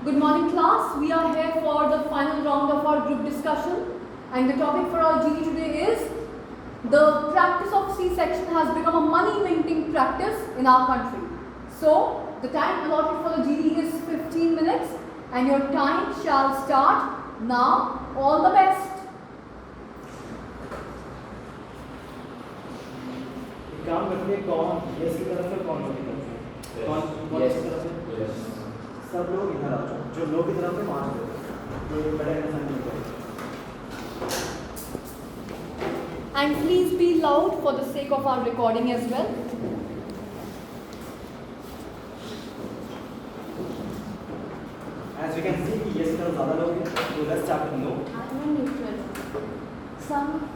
Good morning, class. We are here for the final round of our group discussion, and the topic for our GD today is the practice of C-section has become a money-minting practice in our country. So, the time allotted for the GD is 15 minutes, and your time shall start now. All the best. काम करके कौन yes की तरफ से कौन no की तरफ से कौन यस की तरफ से सब लोग इधर आ जाओ जो नो की तरफ से वहाँ से जो बड़े इंसान नहीं करें And please be loud for the sake of our recording as well. As we can see कि यस की तरफ ज़्यादा लोग हैं तो let's start with no.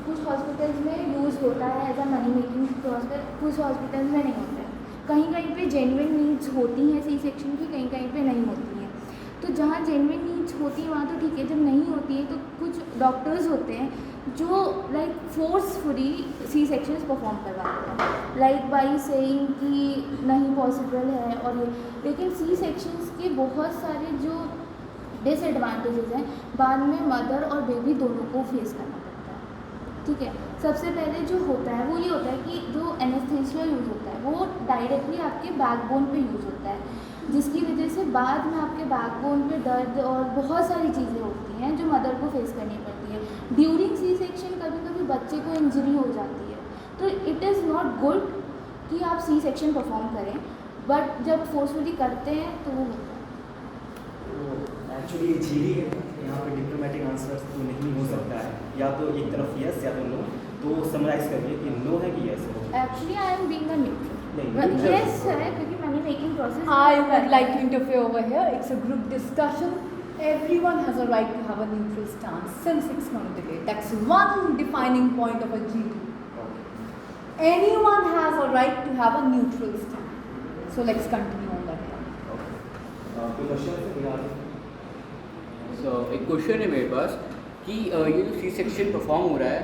कुछ हॉस्पिटल्स में यूज़ होता है as a money making process, कुछ हॉस्पिटल्स में नहीं होता है. कहीं कहीं पे जेन्युइन नीड्स होती हैं सी सेक्शन की, कहीं कहीं पे नहीं होती हैं. तो जहाँ जेन्युइन नीड्स होती है वहाँ तो ठीक है, जब नहीं होती है तो कुछ डॉक्टर्स होते हैं जो लाइक फोर्सफुली सी सेक्शंस परफॉर्म करवाते हैं, लाइक बाई सेइंग कि नहीं पॉसिबल है और ये. लेकिन सी सेक्शंस के बहुत सारे जो डिसएडवांटेजेस हैं बाद में मदर और बेबी दोनों को फेस करना पड़ता है. ठीक है, सबसे पहले जो होता है वो ये होता है कि जो एनेस्थीसिया यूज़ होता है वो डायरेक्टली आपके बैकबोन पे यूज़ होता है, जिसकी वजह से बाद में आपके बैकबोन पे दर्द और बहुत सारी चीज़ें होती हैं जो मदर को फेस करनी पड़ती है. ड्यूरिंग सी सेक्शन कभी कभी बच्चे को इंजरी हो जाती है, तो इट इज़ नॉट गुड कि आप सी सेक्शन परफॉर्म करें, बट जब फोर्सफुली करते हैं तो वो होता है. एक्चुअली ये जीडी है, यहाँ पे डिप्लोमेटिक आंसर तो नहीं हो सकता है, या तो एक तरफ यस या तो नो. तो समराइज करिए कि नो है कि यस है. Actually I am being a neutral. नहीं यस है क्योंकि money making process. I would like to interfere over here. It's a group discussion. Everyone has a right to have a neutral stance since it's not a debate. That's one defining point of a GD. Anyone has a right to have a neutral stance. So let's continue on that one. कोई question है? सो एक question है मेरे पास कि ये जो C section perform हो रहा है,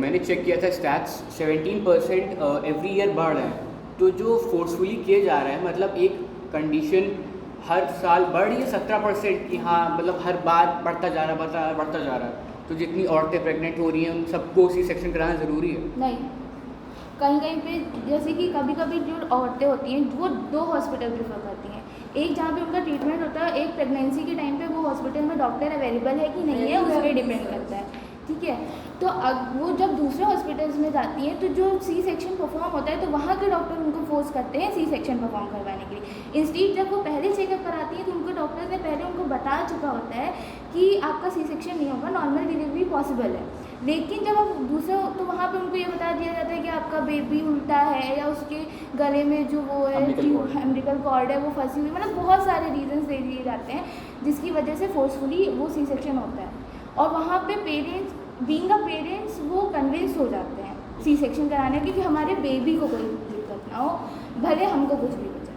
मैंने चेक किया था स्टैट्स 17% एवरी ईयर बढ़ रहा है. तो जो फोर्सफुली किए जा रहा है मतलब एक कंडीशन हर साल बढ़ रही है 17% कि हाँ मतलब हर बार बढ़ता जा रहा है. तो जितनी औरतें प्रेग्नेंट हो रही हैं उन सबको सी सेक्शन कराना ज़रूरी है? नहीं, कहीं कहीं पे जैसे कि कभी कभी जो औरतें होती हैं वो दो हॉस्पिटल प्रेफर करती हैं. एक जहाँ पे उनका ट्रीटमेंट होता है, एक प्रेगनेंसी के टाइम पे वो हॉस्पिटल में डॉक्टर अवेलेबल है कि नहीं है उस पर डिपेंड करता है. ठीक है, तो अब वो जब दूसरे हॉस्पिटल्स में जाती हैं तो जो सी सेक्शन परफॉर्म होता है तो वहाँ के डॉक्टर उनको फोर्स करते हैं सी सेक्शन परफॉर्म करवाने के लिए. इंस्टीड जब वो पहले चेकअप कराती है तो उनको डॉक्टर ने पहले उनको बता चुका होता है कि आपका सी सेक्शन नहीं होगा, नॉर्मल डिलीवरी पॉसिबल है. लेकिन जब आप दूसरे तो वहाँ पे उनको ये बता दिया जाता है कि आपका बेबी उल्टा है या उसके गले में जो वो है अम्बिलिकल कॉर्ड है वो फंसी हुई, मतलब बहुत सारे रीजंस दे दिए जाते हैं जिसकी वजह से फोर्सफुली वो सी सेक्शन होता है. और वहाँ पे पेरेंट्स बीइंग अ पेरेंट्स वो कन्विंस हो जाते हैं सी सेक्शन कराने के कि हमारे बेबी को कोई दिक्कत ना हो, भले हमको कुछ भी हो जाए.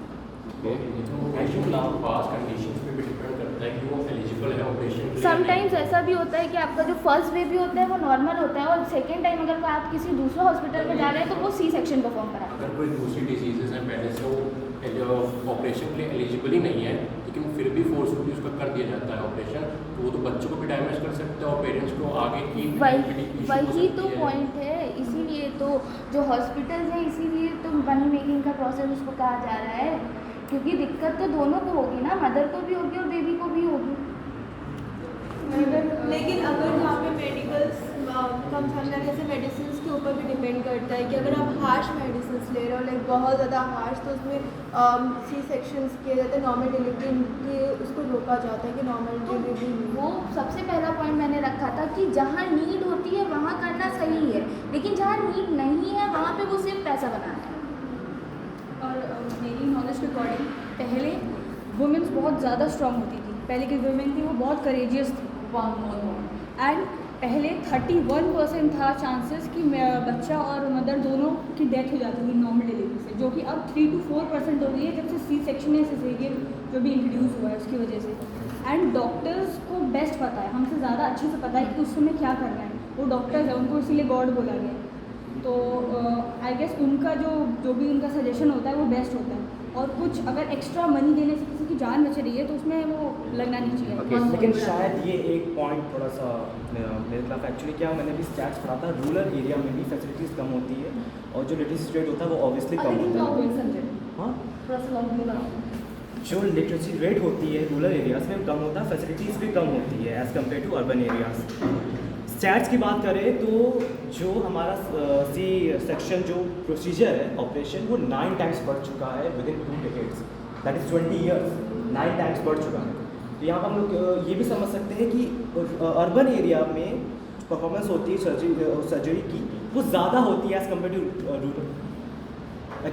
समटाइम्स ऐसा भी होता है कि आपका जो फर्स्ट बेबी होता है वो नॉर्मल होता है और सेकेंड टाइम अगर आप किसी दूसरे हॉस्पिटल में जा रहे हैं तो वो सी सेक्शन परफॉर्म कराते हैं. अगर कोई दूसरी डिजीजेज हैं पहले से वो ऑपरेशन के लिए एलिजिबल ही नहीं है लेकिन फिर भी फोर्सफुली उसका कर दिया जाता है ऑपरेशन, तो वो तो बच्चों को भी डैमेज कर सकते हैं और पेरेंट्स को आगे की वही तो पॉइंट है. इसीलिए तो जो हॉस्पिटल्स हैं इसीलिए तो मनी मेकिंग का प्रोसेस उसको कहा जा रहा है, क्योंकि दिक्कत तो दोनों को होगी ना, मदर को भी होगी और बेबी को भी होगी. लेकिन अगर जहाँ पे मेडिकल्स कम समझना जैसे मेडिसिन के ऊपर भी डिपेंड करता है कि अगर आप हार्श मेडिसिन ले रहे हो लाइक बहुत ज़्यादा हार्श, तो उसमें सी सेक्शंस किए जाते हैं, नॉर्मल डिलीवरी के उसको रोका जाता है कि नॉर्मल डिलीवरी. वो सबसे पहला पॉइंट मैंने रखा था कि जहाँ नीड होती है वहाँ करना सही है, लेकिन जहाँ नीड नहीं है वहाँ पे वो सिर्फ पैसा बनाना है. और मेरी नॉलेज के अकॉर्डिंग पहले वुमेंस बहुत ज़्यादा स्ट्रॉन्ग होती थी. पहले की वुमेन थी वो बहुत करेजियस थी. एंड पहले 31% था चांसेस कि बच्चा और मदर दोनों की डेथ हो जाती थी नॉर्मल डिलीवरी से, जो कि अब 3 to 4% हो गई है जब से सी सेक्शन या सिजेरियन जो भी इंट्रोड्यूस हुआ है उसकी वजह से. एंड डॉक्टर्स को बेस्ट पता है, हमसे ज़्यादा अच्छे से पता है कि उस समय क्या करना है. वो डॉक्टर्स है, उनको इसीलिए गॉड बोला गया. तो आई गेस उनका जो भी उनका सजेशन होता है वो बेस्ट होता है. और कुछ अगर एक्स्ट्रा मनी देने से किसी की जान बच रही है तो उसमें वो लगना नहीं चाहिए। Okay. लेकिन शायद ये एक पॉइंट थोड़ा सा मेरे खिलाफ एक्चुअली क्या, मैंने भी स्टैट्स पढ़ा था, रूरल एरिया में भी फैसिलिटीज़ कम होती है और जो लिटरेसी रेट होता है वो ऑब्वियसली कम होता है। हाँ, जो लिटरेसी रेट होती है रूरल एरियाज़ में कम होता है, फैसिलिटीज़ भी कम होती है as compare to urban areas. Stats की बात करें तो जो हमारा सी सेक्शन जो प्रोसीजर है ऑपरेशन वो 9 टाइम्स बढ़ चुका है within 2 decades, that is 20 years, 9 times बढ़ चुका है। तो यहाँ पर हम लोग ये भी समझ सकते हैं कि अर्बन एरिया में परफॉर्मेंस होती है सर्जरी की वो ज़्यादा होती है as compare to rural.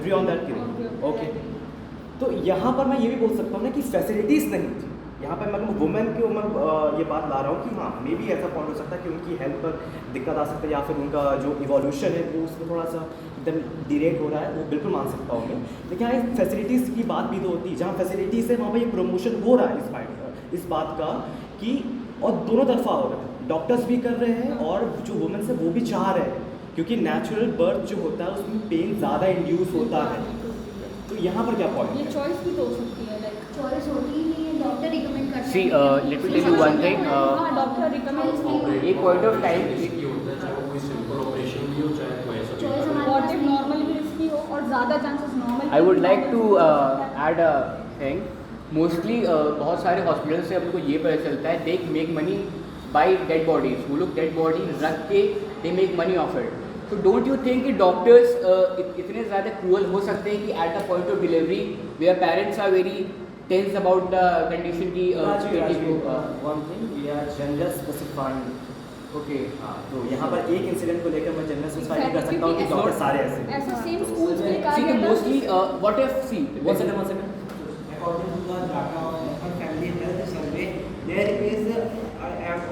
Agree on that? Okay. तो यहाँ पर मैं ये भी बोल सकता हूँ ना कि फैसिलिटीज़ नहीं थी यहाँ पर, मतलब वुमेन के ऊपर ये बात ला रहा हूँ कि हाँ मे भी ऐसा पॉइंट हो सकता है कि उनकी हेल्थ पर दिक्कत आ सकता है या फिर उनका जो इवोल्यूशन है वो उसमें थोड़ा सा एकदम डिरेट हो रहा है, वो बिल्कुल मान सकता हूँ मैं। लेकिन यहाँ फैसिलिटीज़ की बात भी तो होती है, जहाँ फैसिलिटीज़ है वहाँ पर ये प्रमोशन हो रहा है इस बात का कि, और दोनों तरफा हो रहा है, डॉक्टर्स भी कर रहे हैं और जो वुमेन्स है वो भी चाह रहे हैं, क्योंकि नेचुरल बर्थ जो होता है उसमें पेन ज़्यादा इंड्यूस होता है। तो यहाँ पर क्या पॉइंट ये है? चॉइस भी तो हो सकती है, लाइक चॉइस होती ही नहीं है, डॉक्टर रिकमेंड करते See, let me tell you one thing. हाँ डॉक्टर रिकमेंड एक point of time- ये होता है, चाहे वो कोई सिंपल ऑपरेशन भी हो चाहे कोई ऐसा भी Choice हो। हमारे व्हाट इफ नॉर्मल भी रिस्की हो और ज़्यादा chances normal. I would like to add a thing. Mostly बहुत सारे हॉस्पिटल से हमको ये पता चलता है they make money by dead bodies. वो लोग dead body रख के they make money off it. So don't you think कि डॉक्टर्स इतने ज़्यादा क्रूअल हो सकते हैं कि at the point of delivery where parents are very tense about the condition की one thing we are gender specifying. Okay हाँ, तो यहाँ पर एक इंसिडेंट को लेकर मैं जेंडर स्पेसिफाई नहीं कर सकता हूँ कि डॉक्टर सारे ऐसे हैं। ऐसा सेम स्कूल्स में कहा see गया था। mostly what if see one second According to the data of National Family Health Survey, there is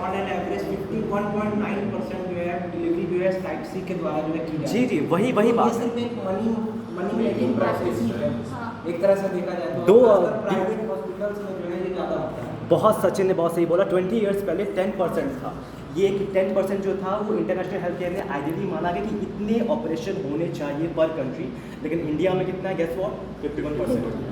on an average 51.9% जो है डिलीवरी जो है साइट सी के द्वारा जो है की जाती है। जी वही तो बात ये है। सिर्फ एक मनी मेकिंग प्रैक्टिस ही है। हाँ। एक तरह से देखा जाए तो दो प्राइवेट हॉस्पिटल्स में जो है ये ज़्यादा होता है। बहुत सचिन ने बहुत सही बोला, 20 ईयर्स पहले 10% था, ये 10% जो था वो इंटरनेशनल हेल्थ केयर में आइडियली माना गया कि इतने ऑपरेशन होने चाहिए पर कंट्री, लेकिन इंडिया में कितना है, गेस व्हाट, 51%।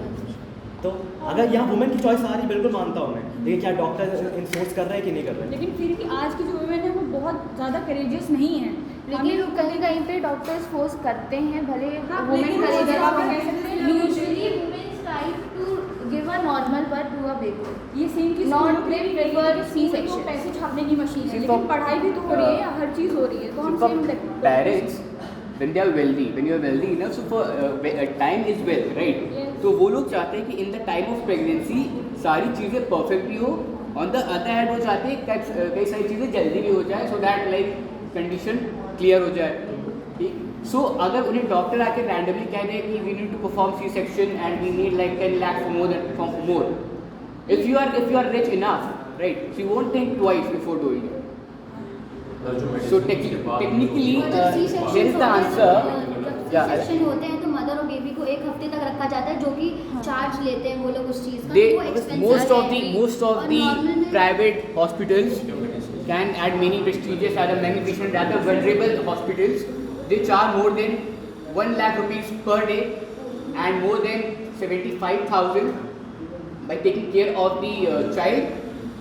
तो अगर यहाँ वुमेन की चॉइस आ रही बिल्कुल मानता हूँ मैं, लेकिन क्या डॉक्टर इन्फोर्स कर रहे हैं कि नहीं कर रहे हैं? लेकिन फिर भी आज की जो वुमेन है वो बहुत ज़्यादा करेजियस नहीं है। लेकिन कहीं कहीं पे डॉक्टर्स फोर्स करते हैं, भले हाँ, वुमेन लेकिन वो करेजियस जगह पे हो। कह सकते हैं, usually womens try to give a normal birth to a baby. ये सेम चीज़ Not हम लोग ने भी कही prefer कि स्कूल में तो C-section. पैसे छापने की मशीन है, See, लेकिन for- पढ़ाई भी तो हो रही है, हर चीज़ हो रही है, तो हम So same for parents when they are wealthy, when you are wealthy enough, so for time is wealth, right? Yes. तो वो लोग चाहते हैं कि in the time of pregnancy सारी चीज़ें perfectly हो, on the other hand वो चाहते हैं कई सारी चीज़ें जल्दी भी हो जाए, so that like condition clear हो जाए, ठीक? So अगर उन्हें डॉक्टर आके randomly कह दे कि we need to perform C-section and we need like 10 lakh for more, if you are rich enough, right? So you won't think twice before doing it. So technically there is the answer. Yeah. Section होते हैं तो mother और baby को एक हफ्ते तक रखा जाता है, जो कि चार्ज लेते हैं वो लोग उस चीज़ का। They वो expensive most of है। the और normal में- private hospitals can add many prestigious other many patient rather vulnerable hospitals. They charge more than 1 lakh rupees per day and more than 75,000 by taking care of the child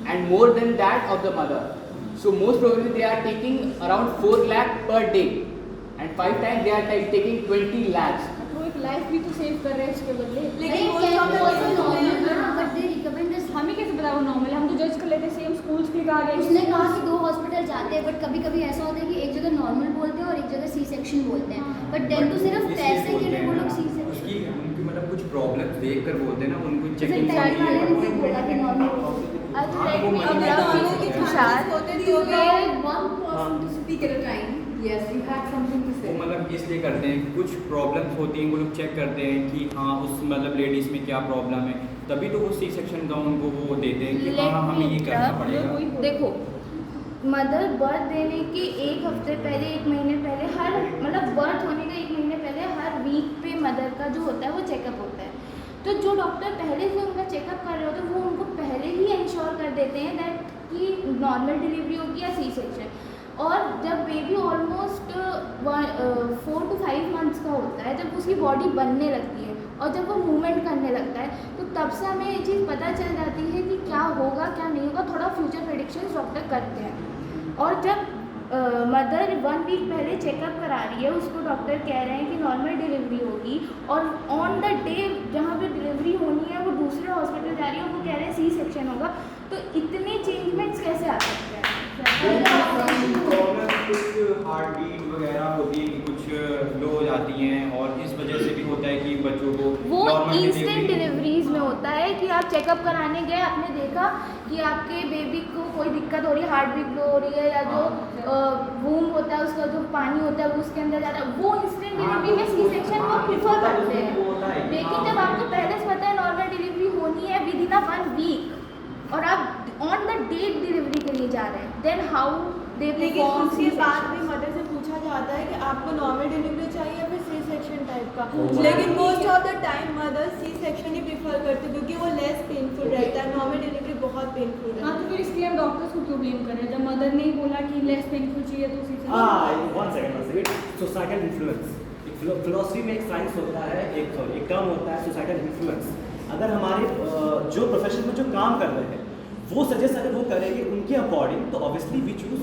and more than that of the mother. So most probably they are taking around 4 lakh per day and 5 times they are taking 20 lakhs. वो एक life भी तो save कर रहे हैं इसके बदले। लेकिन वो क्या तो वो हमें normal है, but they recommend this। हमें कैसे पता वो नॉर्मल है, हम तो जज कर लेते हैं, सेम स्कूल्स भी कहा गया। उसने कहा कि 2 हॉस्पिटल जाते हैं, बट कभी कभी ऐसा होता है कि एक जगह नॉर्मल बोलते हैं और एक जगह सी सेक्शन बोलते हैं, बट देन तो सिर्फ पैसे के लिए वो लोग सी सेक्शन। उसकी उनकी मतलब कुछ प्रॉब्लम्स देख कर बोलते हैं ना, उनको चेकिंग पहले वाले ने भी बोला कि normal. Yes, you had something to वो say. मतलब इसलिए करते हैं कि कुछ प्रॉब्लम्स होती हैं, वो लोग चेक करते हैं कि हाँ उस मतलब लेडीज़ में क्या प्रॉब्लम है, तभी तो वो सी सेक्शन का उनको वो देते हैं कि हाँ हमें ये करना पड़ेगा। देखो, मदर बर्थ देने के एक हफ्ते पहले, 1 महीने पहले, हर मतलब बर्थ होने का 1 महीने पहले हर वीक पे मदर का जो होता है वो चेकअप होता है। तो जो डॉक्टर पहले से उनका चेकअप कर रहे होते हैं वो उनको पहले ही इंश्योर कर देते हैं दैट कि नॉर्मल डिलीवरी होगी या सी सेक्शन। और जब बेबी ऑलमोस्ट 4 to 5 मंथ्स का होता है, जब उसकी बॉडी बनने लगती है और जब वो मूवमेंट करने तब से हमें ये चीज़ पता चल जाती है कि क्या होगा क्या नहीं होगा, थोड़ा फ्यूचर प्रेडिक्शंस डॉक्टर करते हैं। और जब मदर 1 वीक पहले चेकअप करा रही है, उसको डॉक्टर कह रहे हैं कि नॉर्मल डिलीवरी होगी, और ऑन द डे जहाँ पे डिलीवरी होनी है वो दूसरे हॉस्पिटल जा रही है, वो कह रहे हैं सी सेक्शन होगा, तो इतने चेंजमेंट्स कैसे आ सकते हैं? कुछ हार्ट बीट वगैरह होती है कि कुछ लो हो जाती हैं, और इस वजह से भी होता है कि बच्चों को वो normal इंस्टेंट delivery- डिलीवरीज में होता है कि आप चेकअप कराने गए, आपने देखा कि आपके बेबी को कोई दिक्कत हो रही है, हार्ट बीट लो हो रही है, या जो वूम होता है उसका जो पानी होता है वो उसके अंदर जाता है, वो इंस्टेंट डिलीवरी में सी सेक्शन को प्रीफर करते हैं। लेकिन जब आपको पहले से पता है नॉर्मल डिलीवरी होनी है विद इन 1 वीक, और आप ऑन द डेट डिलीवरी के लिए जा रहे हैं, देन हाउ दे लेकिन उसके बाद भी मदर से पूछा जाता है कि आपको नॉर्मल डिलीवरी चाहिए या फिर सी सेक्शन टाइप का, लेकिन most of the time mother C section ही प्रीफर करती है क्योंकि वो लेस पेनफुल रहता है, नॉर्मल डिलीवरी बहुत पेनफुल हाँ, है। तो फिर इसलिए हम डॉक्टर्स को क्यों ब्लेम कर रहे हैं जब मदर ने ही बोला कि लेस पेनफुल चाहिए तो उसी से वन सेकंड सोसाइटल इन्फ्लुएंस, एक फिलोसफी में एक साइंस होता है, एक टर्म होता है सोसाइटल इन्फ्लुएंस। अगर हमारे जो प्रोफेशन में जो काम कर रहे हैं वो सजेस्ट अगर वो करेंगे उनके अकॉर्डिंग, तो ऑब्वियसली वी चूज।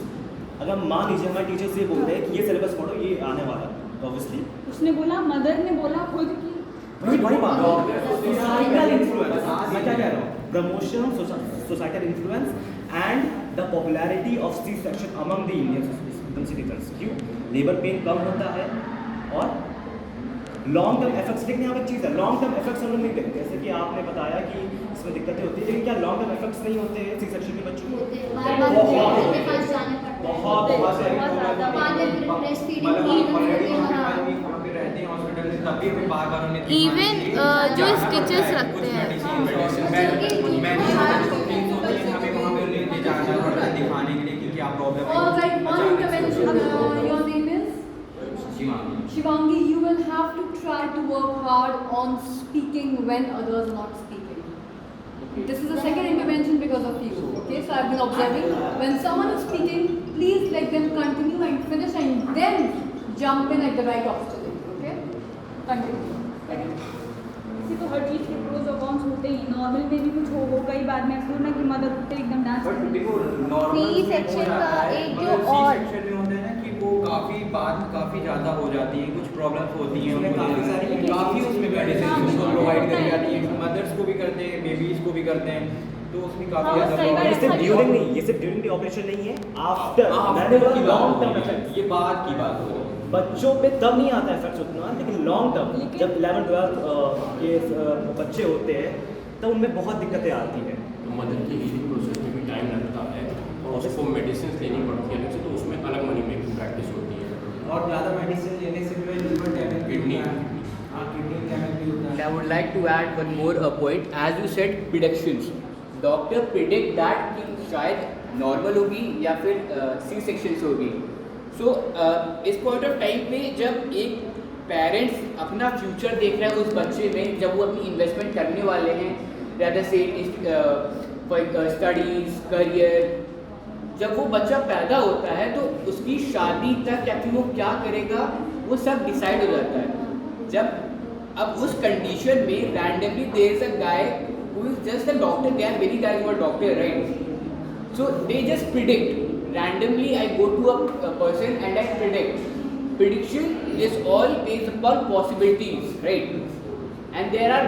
अगर मान लीजिए हमारे टीचर्स ये बोलते हैं कि ये सिलेबस पढ़ो, ये आने वाला है, तो ऑब्वियसली उसने बोला, मदर ने बोला खुद की वही बात सोसाइटल इन्फ्लुएंस। मैं क्या कह रहा हूँ, promotion, societal influence and the popularity of C section among the Indian citizens. क्यों? लेबर पेन कम होता है और लॉन्ग टर्म इफेक्ट्स। देखने यहाँ एक चीज़ है, लॉन्ग टर्म इफेक्ट्स हम लोग नहीं देखते, जैसे कि आपने बताया कि इसमें दिक्कतें होती है, लेकिन क्या लॉन्ग टर्म इफेक्ट्स नहीं होते हैं सी सेक्शन के बच्चों को? इवन जो स्टिचेस रखते हैं, दिखाने के लिए कि क्या problem All right, one intervention. Your name is Shivangi. You will have to try to work hard on speaking when others are not speaking. This is the second intervention because of you. Okay, so I've been observing. When someone is speaking, please let them continue and finish, and then jump in at the right opportunity. Okay, continue. इसी तो हर चीज़ के pros और cons होते ही, normal में भी कुछ हो कई बार मैं ऐसा ना कि मदर उठते एकदम डांस बट देखो नॉर्मल C section का एक जो और सेक्शन में होता है ना कि वो काफ़ी ज़्यादा हो जाती है, कुछ प्रॉब्लम्स होती हैं, उसमें काफ़ी उसमें मेडिसिन प्रोवाइड करी जाती है, मदर्स को भी करते हैं, बेबीज को भी करते हैं, तो उसमें काफ़ी हाँ, सही बात ये है। सिर्फ ड्यूरिंग नहीं, ये सिर्फ ड्यूरिंग द ऑपरेशन नहीं है, आफ्टर मैंने बोला लॉन्ग टर्म इफेक्ट। ये बात की बात हो रही है। बच्चों पे तब नहीं आता इफेक्ट उतना, लेकिन लॉन्ग टर्म जब 11-12 के बच्चे होते हैं तब उनमें बहुत दिक्कतें आती हैं। तो मदर की हीलिंग प्रोसेस में भी टाइम लगता है और उसको मेडिसिन लेनी पड़ती है अलग से, तो उसमें अलग मनी मेकिंग प्रैक्टिस होती है और ज़्यादा मेडिसिन लेने से जो है लिवर डैमेज भी किडनी होता है, हाँ किडनी डैमेज भी होता है। I would like to add one more point. As you said, predictions. Doctor predict that कि शायद नॉर्मल होगी या फिर सी सेक्शन से होगी। सो इस पॉइंट ऑफ टाइम पे जब एक पेरेंट्स अपना फ्यूचर देख रहा है उस बच्चे में, जब वो अपनी इन्वेस्टमेंट करने वाले हैं रादर से स्टडीज़ करियर, जब वो बच्चा पैदा होता है तो उसकी शादी तक या फिर वो क्या करेगा वो सब डिसाइड हो जाता है। जब अब उस कंडीशन में randomly there is a guy who is just a doctor, they are many guys who are doctor, right? So they just predict. Randomly I go to a person and I predict. Prediction is all based upon possibilities, right? And there are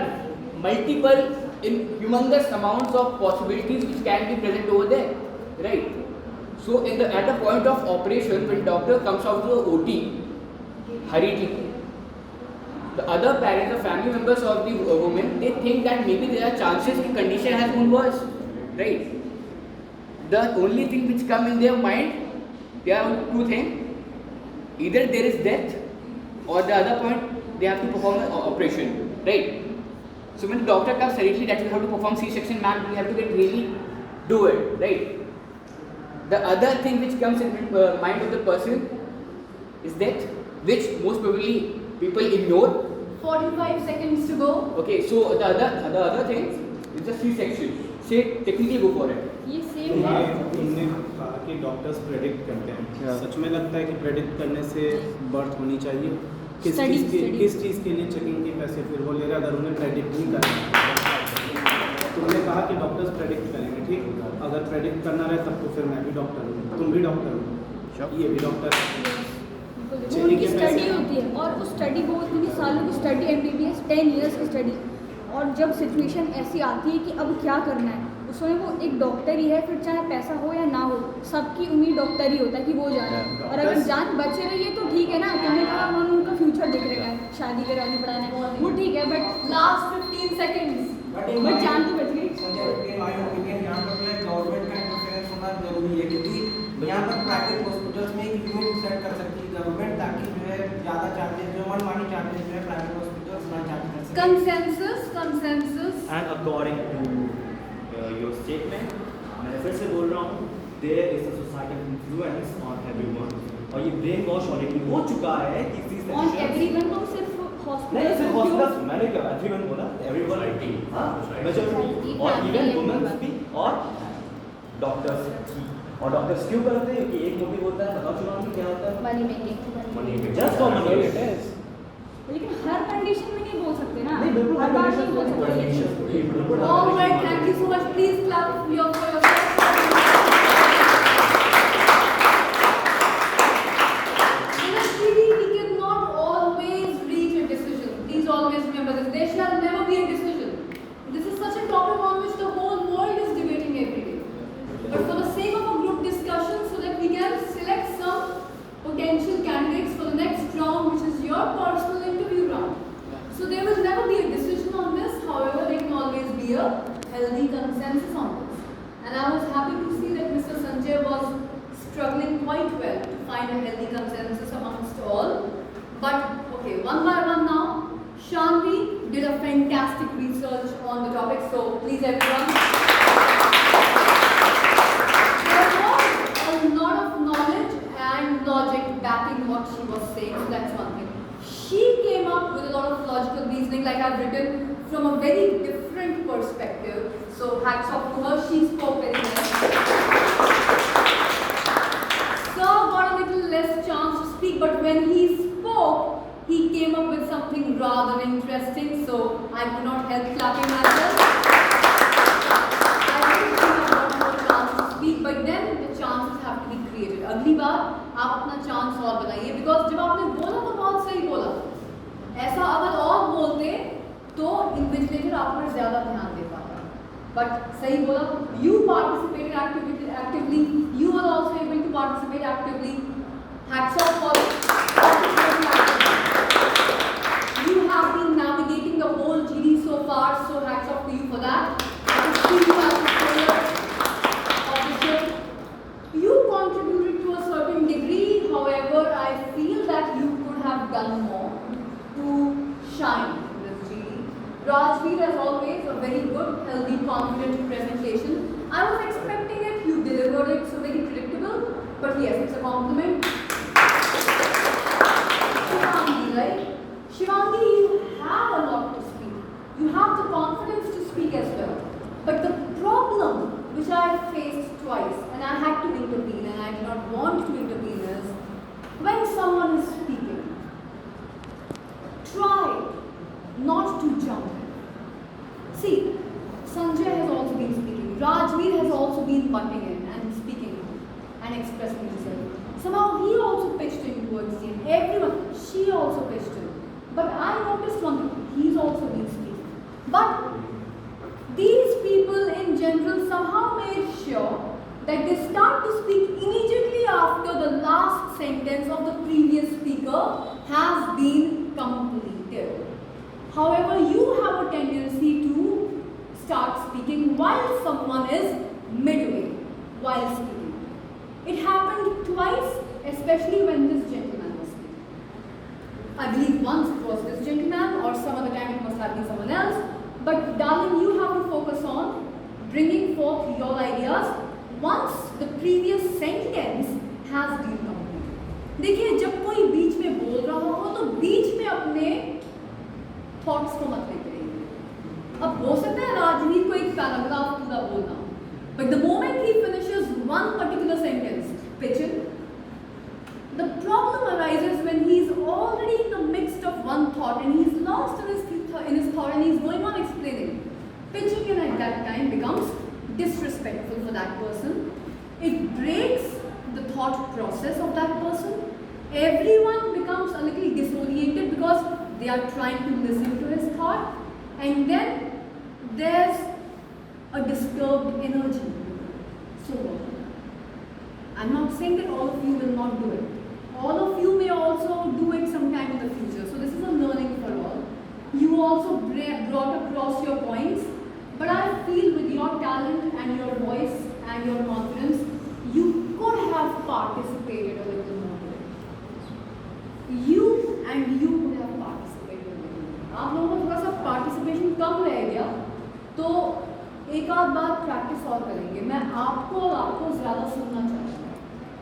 multiple in humongous amounts of possibilities which can be present over there, right? So at the point of operation, when doctor comes out to the OT, hurriedly, the other parents, the family members of the woman, they think that maybe there are chances the condition has gone worse, right? The only thing which come in their mind, there are two things: either there is death, or the other point they have to perform an operation, right? So when the doctor comes suddenly that you have to perform C-section, man, you have to get really do it, right? The other thing which comes in mind of the person is death, which most probably people ignore. 45 seconds to go. Okay, so the other thing is the C-section. Say technically go for it. ये same है। उनने कहा कि doctors predict करते हैं, सच में लगता है कि प्रेडिक्ट करने से बर्थ होनी चाहिए? किस चीज़ के लिए चेकिंग की पैसे फिर वो ले रहे अगर उन्हें प्रेडिक्ट नहीं करना? कहा कि डॉक्टर्स प्रेडिक्ट करेंगे, ठीक, अगर प्रेडिक्ट करना रहे तब तो फिर मैं भी डॉक्टर हूँ, तुम भी डॉक्टर हो, ये भी डॉक्टर है। वो उनकी स्टडी होती है और उस स्टडी को इतनी सालों की स्टडी, MBBS 10 इयर्स की स्टडी, और जब सिचुएशन ऐसी आती है कि अब क्या करना है, उसमें वो एक डॉक्टर ही है, फिर चाहे पैसा हो या ना हो, सबकी उम्मीद डॉक्टर ही होता है कि वो जाए, और अगर जान बचे रही है तो ठीक है ना, तुमने कहा उन्होंने उनका फ्यूचर देख रखा है, शादी करानी पढ़ाना है, वो ठीक है, बट लास्ट 15 seconds. बट जान तो बच गई। माय ओपिनियन यहाँ पर जो है गवर्नमेंट का इंटरफेरेंस होना जरूरी है, क्योंकि यहाँ पर प्राइवेट हॉस्पिटल्स में एक लिमिट सेट कर सकती है गवर्नमेंट, ताकि जो है ज़्यादा चार्जेस, जो मनमानी चार्जेस जो है प्राइवेट हॉस्पिटल्स ना चार्ज कर सकें। Consensus. And according to your statement, मैं फिर से बोल रहा हूँ, there is a societal influence on everyone, और ये ब्रेन वॉश ऑलरेडी हो चुका है कि ऑन एवरीवन तो सिर्फ नहीं, सिर्फ हॉस्पिटल, मैंने क्या एवरीवन बोला, एवरीवन, हाँ, मेजॉरिटी, और इवन वुमेन्स भी, और डॉक्टर्स भी, और डॉक्टर्स क्यों करते हैं? क्योंकि एक मोटिव होता है, बताओ चुनाव में क्या होता है? Money making. Just for money. लेकिन हर कंडीशन में नहीं बोल सकते ना, नहीं, बिल्कुल हर बार नहीं बोल सकते। All right, thank you so much. Please clap for yourself. In a TV, we cannot always reach a decision. Please always remember this. There shall never be a decision. This is such a topic on which the whole world is debating every day. But for the sake of a group discussion, so that we can select some potential candidates for the next round, which is your personal interview round. So there will never be a decision on this. However, there can always be a healthy consensus on this. And I was happy to see that Mr. Sanjay was struggling quite well to find a healthy consensus amongst all. But okay, one by one now, Shanti did a fantastic research on the topic. So please everyone. There was a lot of knowledge and logic backing what she was saying. So that's one thing. She came up with a lot of logical reasoning, like I've written, from a very different perspective. So hats off to her, she spoke very well. Sir got a little less chance to speak, but when he spoke, he came up with something rather interesting, so I could not help clapping myself. I think he got more chance to speak, but then the chances have to be created. अगली बार आप अपना chance और बनाइए, because जब आपने बोला तो बहुत सही बोला, ऐसा अगर और बोलते तो इन्विजिलेटर आप पर ज़्यादा ध्यान दे पाता, बट सही बोला. You participated actively, you were also able to participate actively. Hats off for you have been navigating the whole GD so far, so hats off to you for that. I can see you as a player of the show. You contributed to a certain degree, however, I feel that you could have done more to shine in this GD. Rajveer, as always, a very good, healthy, confident presentation. I was expecting it, you delivered it, so very predictable, but yes, it's a compliment. Shivangi, right? Shivangi, you have a lot to speak. You have the confidence to speak as well. But the problem which I faced twice, and I had to intervene, and I did not want to intervene, is when someone is speaking, try not to jump. See, Sanjay has also been speaking. Rajveer has also been butting in and speaking and expressing himself. Somehow he also pitched in towards him. Everyone, she also pitched in. But I noticed one thing, he's also been speaking. But these people in general somehow made sure that they start to speak immediately after the last sentence of the previous speaker has been completed. However, you have a tendency to start speaking while someone is midway while speaking. It happened twice, especially when this gentleman was speaking. I believe once it was this gentleman, or some other time it must have been someone else. But darling, you have to focus on bringing forth your ideas once the previous sentence has been completed. देखिए, जब कोई बीच में बोल रहा हो तो बीच में अपने थॉट्स को मत लेते रहिए. अब हो सकता है राजवीर को एक पैराग्राफ पूरा बोलना, but the moment he finishes one particular sentence, pitch in. The problem arises when he is already in the midst of one thought and he is lost in his thought and he is going on explaining. Pitching in at that time becomes that person. It breaks the thought process of that person. Everyone becomes a little disoriented because they are trying to listen to his thought, and then there's a disturbed energy. So I'm not saying that all of you will not do it. All of you may also do it sometime in the future. So this is a learning for all. You also brought across your points, but I feel with your talent and your voice and your confidence, you could have participated a little more. You could have participated a little more. आप लोगों का थोड़ा सा participation कम रह गया, तो एक आध बार प्रैक्टिस और करेंगे. मैं आपको और आपको ज़्यादा सुनना चाहती हूँ,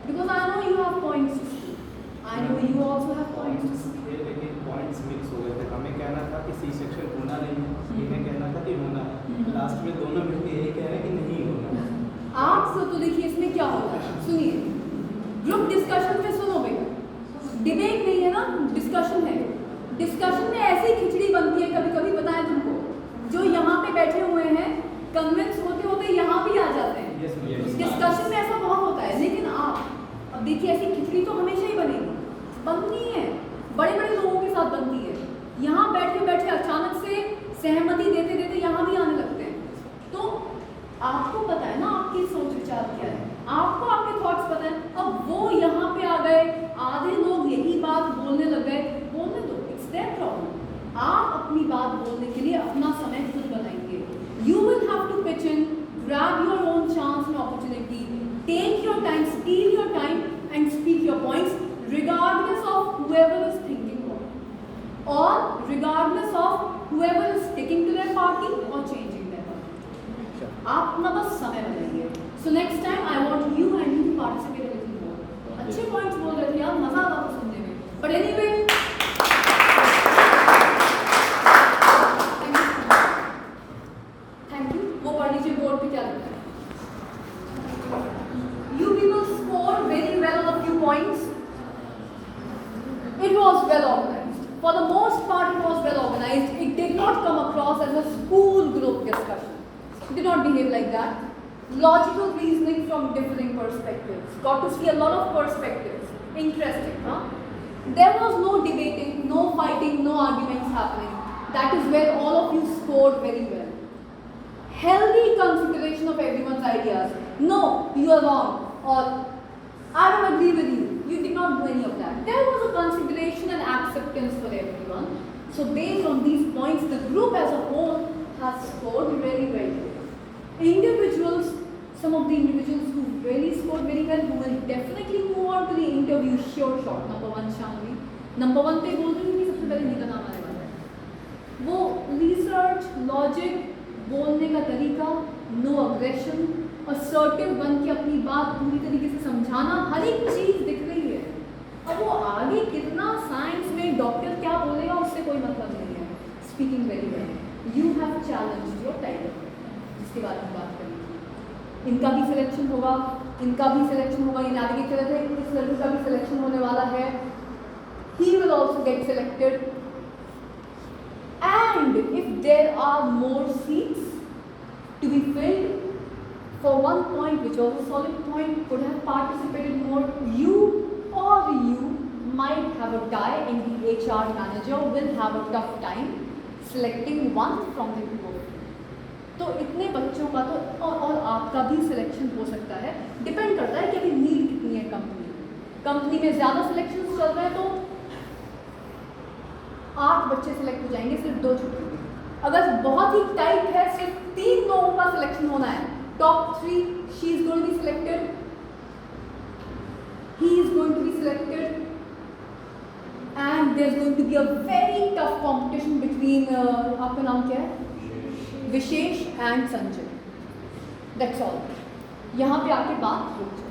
because I know you have points to speak. I know you also have points to speak. लेकिन पॉइंट्स मिक्स हो गए थे. हमें कहना था कि सी सेक्शन होना नहीं है, इन्हें कहना था कि होना है. लास्ट में दोनों मिलकर यही कह रहे हैं कि नहीं होना है. आप तो देखिए इसमें क्या होता है, सुनिए. ग्रुप डिस्कशन में सुनो बेटा, डिबेट नहीं है ना, डिस्कशन है. डिस्कशन में ऐसी खिचड़ी बनती है कभी कभी, बताएं तुमको, जो यहाँ पे बैठे हुए हैं कन्विंस होते होते यहाँ भी आ जाते हैं. डिस्कशन में ऐसा बहुत होता है. लेकिन आप अब देखिए, ऐसी खिचड़ी तो हमेशा ही बनेगी, बननी है, बड़े बड़े लोगों के साथ बनती है. यहाँ बैठे बैठे अचानक से सहमति देते देते यहाँ भी आने लगते हैं. तो आपको पता है ना आपकी सोच विचार क्या है, आपको आपके थॉट्स पता है. अब वो यहाँ पे आ गए, आधे लोग यही बात बोलने लग गए, बोलने दो, इट्स देयर प्रॉब्लम. आप अपनी बात बोलने के लिए अपना समय खुद बनाएंगे. You will have to pitch in, grab your own chance and opportunity, take your time, steal your time and speak your points regardless of whoever is thinking what, or regardless of whoever is sticking to their party or changing their party. आप अपना बस समय बनाइए. So next time I want you and you to participate a little more. अच्छे points बोल रहे थे यार, मजा आता था सुनने में. But anyway, बोर्ड पे क्या लिखा है. You people scored very well on a few points. It was well organized. For the most part, it was well organized. It did not come across as a school group discussion. It did not behave like that. Logical reasoning from differing perspectives. Got to see a lot of perspectives. Interesting, huh? There was no debating, no fighting, no arguments happening. That is where all of you scored very well. Healthy consideration of everyone's ideas. No, you are wrong, or I don't agree with you. You did not do any of that. There was a consideration and acceptance for everyone. So based on these points, the group as a whole has scored very, very well. Individuals, some of the individuals who really scored very well, who will definitely move on to the interview, sure shot. Number 1, Shanvi. Number 1 पे बोल रही हूँ कि सबसे पहले नीका नाम आने वाला है. वो research, logic, बोलने का तरीका, नो अग्रेशन, असर्टिव बन के अपनी बात पूरी तरीके से समझाना, हर एक चीज़ दिख रही है. अब वो आगे कितना साइंस में डॉक्टर क्या बोलेगा उससे कोई मतलब नहीं है. Speaking very well. You have challenged your title, जिसके बारे में बात करेंगे. इनका भी सिलेक्शन होगा, इनका भी सिलेक्शन होगा. ये नाविगेट कर रहे थे, इस लड़के का भी सिलेक्शन होने वाला है. He will also get selected. And if there are more seats to be filled, for one point, which was a solid point, could have participated more, you might have a tie, and the HR manager will have a tough time selecting one from the group. तो इतने बच्चों का तो और आपका भी selection हो सकता है. डिपेंड करता है कि अभी नीड कितनी है कंपनी में. ज़्यादा सिलेक्शन चल रहा है तो 8 बच्चे सिलेक्ट हो जाएंगे, सिर्फ 2 छुट्टी. अगर बहुत ही टाइट है, सिर्फ 3 लोगों का सिलेक्शन होना है. Top 3, she is going to be selected, he is going to be selected, and there is going to be a very tough competition between, आपका नाम क्या है, Vishesh and Sanjay. That's all. यहाँ पे आके बात रुक जाए.